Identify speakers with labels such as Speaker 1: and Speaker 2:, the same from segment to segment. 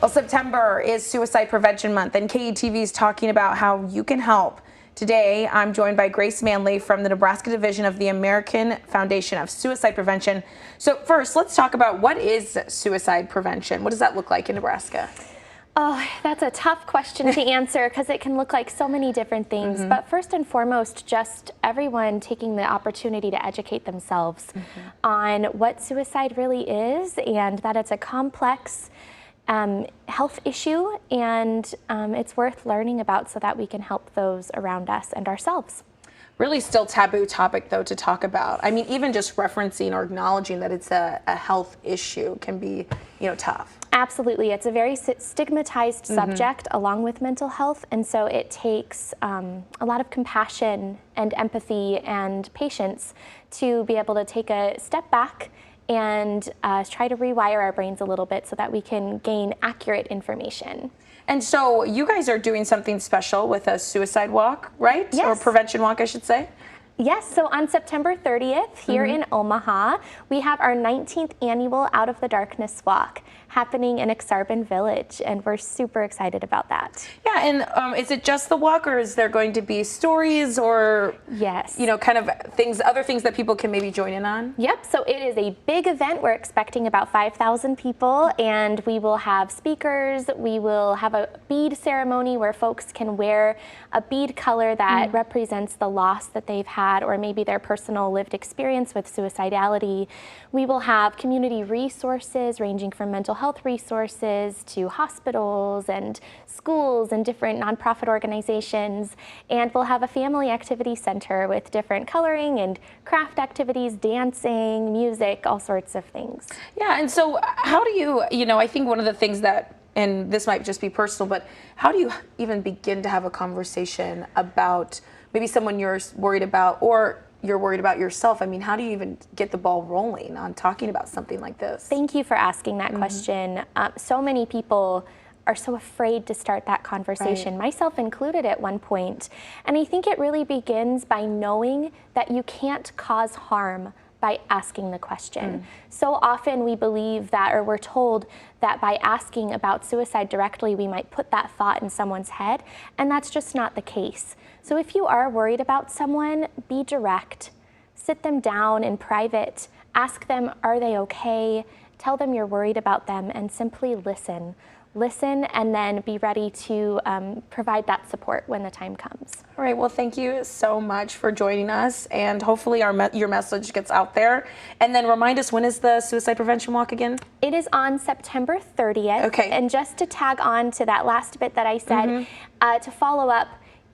Speaker 1: Well, September is Suicide Prevention Month, and KETV is talking about how you can help. Today, I'm joined by Grace Manley from the Nebraska Division of the American Foundation of Suicide Prevention. So first, let's talk about what is suicide prevention? What does that look like in Nebraska?
Speaker 2: Oh, that's a tough question to answer because it can look like so many different things. But first and foremost, just everyone taking the opportunity to educate themselves on what suicide really is, and that it's a complex health issue, and it's worth learning about so that we can help those around us and ourselves.
Speaker 1: Really still taboo topic, though, to talk about. I mean, even just referencing or acknowledging that it's a health issue can be, tough.
Speaker 2: Absolutely. It's a very stigmatized subject along with mental health, and so it takes a lot of compassion and empathy and patience to be able to take a step back and try to rewire our brains a little bit so that we can gain accurate information.
Speaker 1: And so you guys are doing something special with a suicide walk, right?
Speaker 2: Yes.
Speaker 1: Or prevention walk, I should say.
Speaker 2: Yes, so on September 30th here in Omaha, we have our 19th annual Out of the Darkness Walk happening in Aksarben Village, and we're super excited about that.
Speaker 1: Yeah, and is it just the walk, or is there going to be stories or,
Speaker 2: yes,
Speaker 1: kind of other things that people can maybe join in on?
Speaker 2: Yep, so it is a big event. We're expecting about 5,000 people, and we will have speakers. We will have a bead ceremony where folks can wear a bead color that represents the loss that they've had, or maybe their personal lived experience with suicidality. We will have community resources ranging from mental health resources to hospitals and schools and different nonprofit organizations. And we'll have a family activity center with different coloring and craft activities, dancing, music, all sorts of things.
Speaker 1: Yeah, and so how do you, I think one of the things that, and this might just be personal, but how do you even begin to have a conversation about maybe someone you're worried about, or you're worried about yourself? I mean, how do you even get the ball rolling on talking about something like this?
Speaker 2: Thank you for asking that question. So many people are so afraid to start that conversation, myself included at one point. And I think it really begins by knowing that you can't cause harm by asking the question. So often we believe that, or we're told that by asking about suicide directly, we might put that thought in someone's head, and that's just not the case. So if you are worried about someone, be direct. Sit them down in private, ask them, are they okay? Tell them you're worried about them, and simply listen. Listen, and then be ready to provide that support when the time comes.
Speaker 1: All right, well, thank you so much for joining us, and hopefully your message gets out there. And then remind us, when is the Suicide Prevention Walk again?
Speaker 2: It is on September 30th.
Speaker 1: Okay.
Speaker 2: And just to tag on to that last bit that I said, to follow up,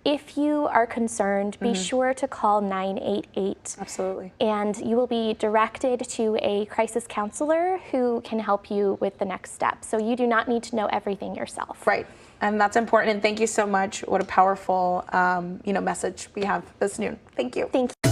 Speaker 2: if you are concerned, be sure to call 988.
Speaker 1: Absolutely.
Speaker 2: And you will be directed to a crisis counselor who can help you with the next step. So you do not need to know everything yourself.
Speaker 1: Right. And that's important. And thank you so much. What a powerful, message we have this noon. Thank you.
Speaker 2: Thank you.